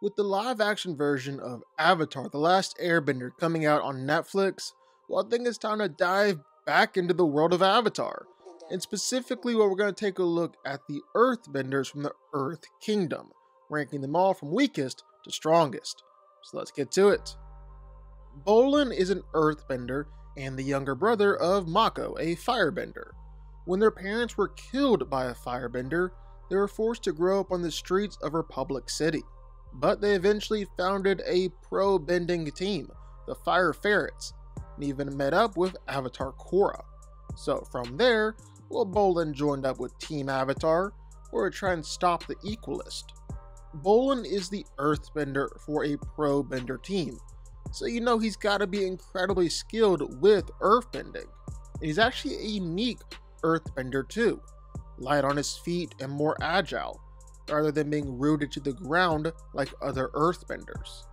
With the live action version of Avatar The Last Airbender coming out on Netflix, well, I think it's time to dive back into the world of Avatar. And specifically, we're going to take a look at the Earthbenders from the Earth Kingdom, ranking them all from weakest to strongest. So let's get to it. Bolin is an Earthbender and the younger brother of Mako, a Firebender. When their parents were killed by a Firebender, they were forced to grow up on the streets of Republic City. But they eventually founded a pro-bending team, the Fire Ferrets, and even met up with Avatar Korra. So from there, Bolin joined up with Team Avatar, where to try and stop the Equalist. Bolin is the Earthbender for a pro-bender team, so you know he's got to be incredibly skilled with earthbending. And he's actually a unique Earthbender too, light on his feet and more agile, rather than being rooted to the ground like other Earthbenders.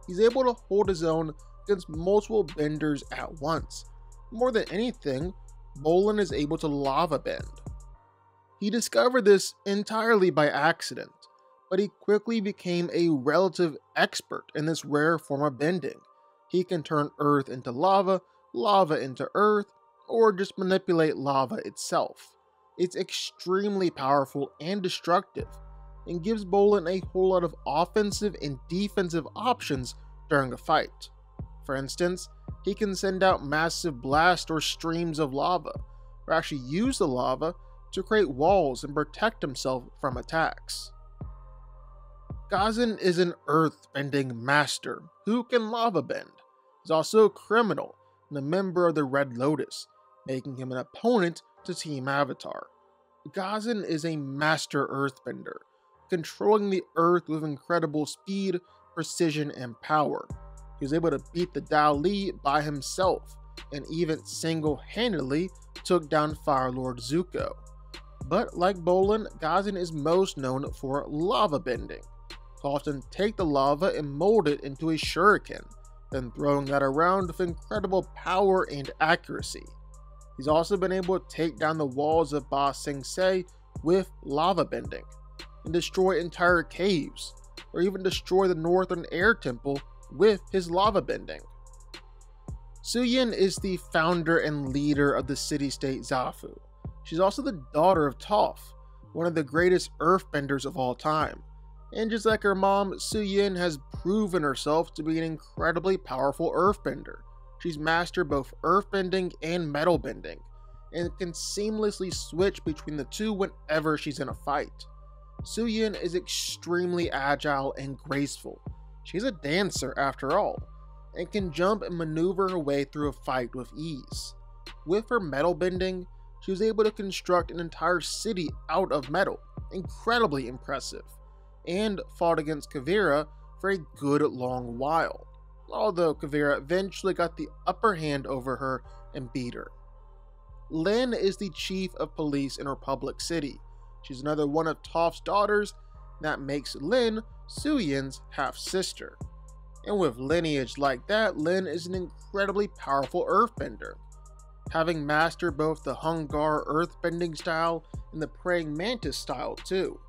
He's able to hold his own against multiple benders at once. More than anything, Bolin is able to lava bend. He discovered this entirely by accident, but he quickly became a relative expert in this rare form of bending. He can turn earth into lava, lava into earth, or just manipulate lava itself. It's extremely powerful and destructive, and gives Bolin a whole lot of offensive and defensive options during a fight. For instance, he can send out massive blasts or streams of lava, or actually use the lava to create walls and protect himself from attacks. Gazan is an earth-bending master who can lava bend. He's also a criminal and a member of the Red Lotus, making him an opponent to Team Avatar. Gazan is a master earthbender, controlling the earth with incredible speed, precision, and power. He was able to beat the Dao Li by himself, and even single-handedly took down Fire Lord Zuko. But like Bolin, Gazan is most known for lava bending. He'll often take the lava and mold it into a shuriken, then throwing that around with incredible power and accuracy. He's also been able to take down the walls of Ba Sing Se with lava bending, and destroy entire caves, or even destroy the Northern Air Temple with his lava bending. Suyin is the founder and leader of the city-state Zafu. She's also the daughter of Toph, one of the greatest earthbenders of all time. And just like her mom, Suyin has proven herself to be an incredibly powerful earthbender. She's mastered both earthbending and metal bending, and can seamlessly switch between the two whenever she's in a fight. Suyin is extremely agile and graceful. She's a dancer after all, and can jump and maneuver her way through a fight with ease. With her metal bending, she was able to construct an entire city out of metal, incredibly impressive, and fought against Kuvira for a good long while, although Kuvira eventually got the upper hand over her and beat her. Lin is the chief of police in Republic City. She's another one of Toph's daughters. That makes Lin Suyin's half-sister. And with lineage like that, Lin is an incredibly powerful earthbender, having mastered both the Hungar earthbending style and the Praying Mantis style too.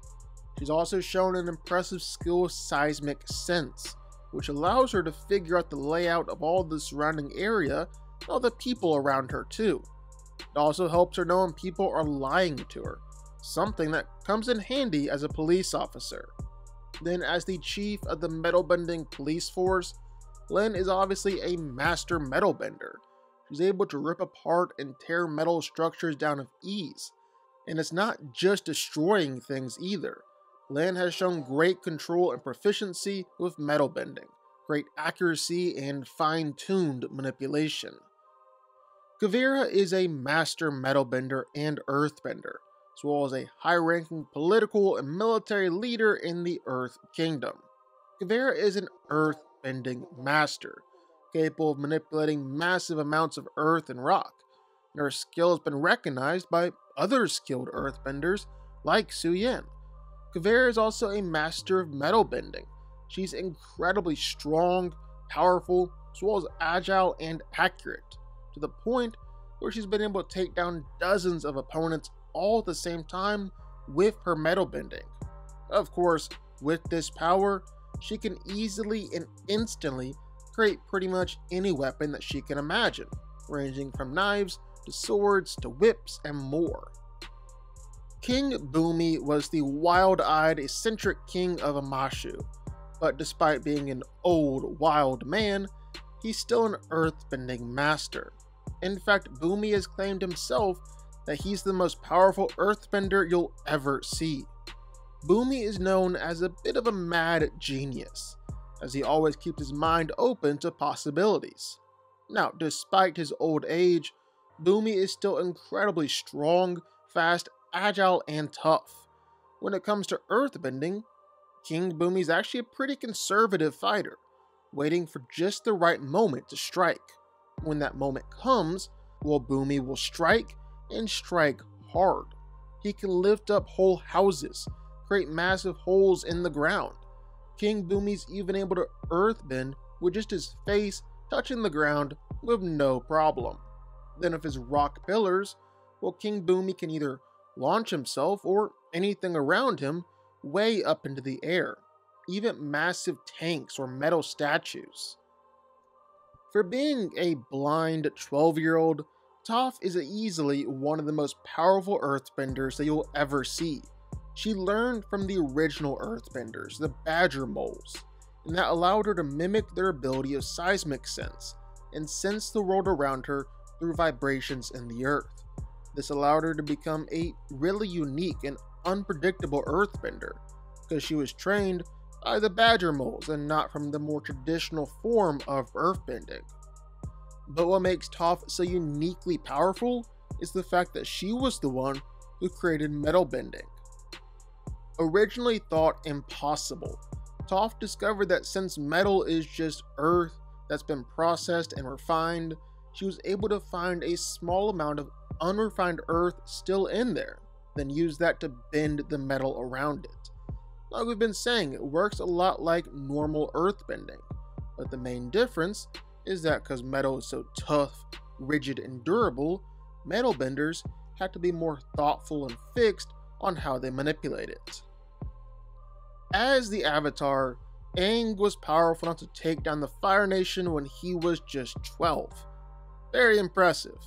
She's also shown an impressive skill of seismic sense, which allows her to figure out the layout of all the surrounding area and all the people around her too. It also helps her know when people are lying to her, something that comes in handy as a police officer. Then as the chief of the metal bending police force, Lin is obviously a master metal bender. She's able to rip apart and tear metal structures down with ease. And it's not just destroying things either. Lin has shown great control and proficiency with metal bending, great accuracy and fine-tuned manipulation. Kuvira is a master metal bender and earthbender, as well as a high-ranking political and military leader in the Earth Kingdom. Kuvira is an earth-bending master, capable of manipulating massive amounts of earth and rock, and her skill has been recognized by other skilled earthbenders like Suyin. Kuvira is also a master of metal bending. She's incredibly strong, powerful, as well as agile and accurate, to the point where she's been able to take down dozens of opponents all at the same time with her metal bending. Of course, with this power, she can easily and instantly create pretty much any weapon that she can imagine, ranging from knives to swords to whips and more. King Bumi was the wild-eyed, eccentric king of Amashu, but despite being an old, wild man, he's still an earthbending master. In fact, Bumi has claimed himself that he's the most powerful earthbender you'll ever see. Bumi is known as a bit of a mad genius, as he always keeps his mind open to possibilities. Now, despite his old age, Bumi is still incredibly strong, fast, agile, and tough. When it comes to earthbending, King Bumi is actually a pretty conservative fighter, waiting for just the right moment to strike. When that moment comes, Bumi will strike, and strike hard. He can lift up whole houses, create massive holes in the ground. King Bumi's even able to earthbend with just his face touching the ground with no problem. Then with his rock pillars, King Bumi can either launch himself or anything around him way up into the air, even massive tanks or metal statues. For being a blind 12-year-old, Toph is easily one of the most powerful earthbenders that you'll ever see. She learned from the original earthbenders, the Badger Moles, and that allowed her to mimic their ability of seismic sense and sense the world around her through vibrations in the earth. This allowed her to become a really unique and unpredictable earthbender, because she was trained by the Badger Moles and not from the more traditional form of earthbending. But what makes Toph so uniquely powerful is the fact that she was the one who created metal bending. Originally thought impossible, Toph discovered that since metal is just earth that's been processed and refined, she was able to find a small amount of unrefined earth still in there, then use that to bend the metal around it. Like we've been saying, it works a lot like normal earthbending, but the main difference is that because metal is so tough, rigid, and durable, metal benders have to be more thoughtful and fixed on how they manipulate it. As the Avatar, Aang was powerful enough to take down the Fire Nation when he was just 12. Very impressive.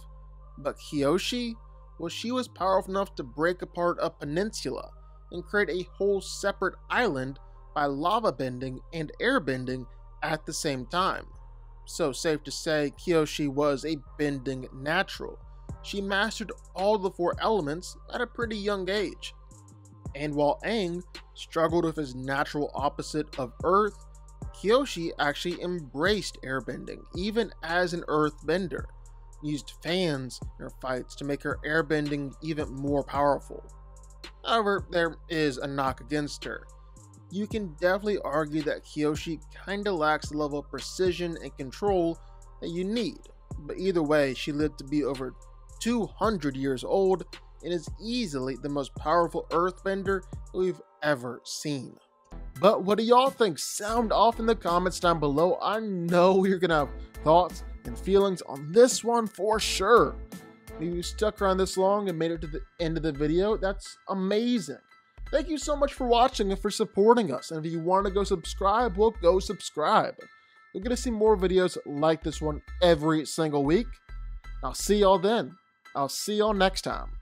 But Kyoshi, well, she was powerful enough to break apart a peninsula and create a whole separate island by lava bending and air bending at the same time. So safe to say, Kyoshi was a bending natural. She mastered all the 4 elements at a pretty young age. And while Aang struggled with his natural opposite of Earth, Kyoshi actually embraced airbending, even as an earthbender, used fans in her fights to make her airbending even more powerful. However, there is a knock against her. You can definitely argue that Kyoshi kinda lacks the level of precision and control that you need, but either way, she lived to be over 200 years old and is easily the most powerful earthbender we've ever seen. But what do y'all think? Sound off in the comments down below. I know you're gonna have thoughts and feelings on this one for sure. If you stuck around this long and made it to the end of the video, that's amazing. Thank you so much for watching and for supporting us. And if you want to go subscribe, well, go subscribe. You're gonna see more videos like this one every single week. I'll see y'all then. I'll see y'all next time.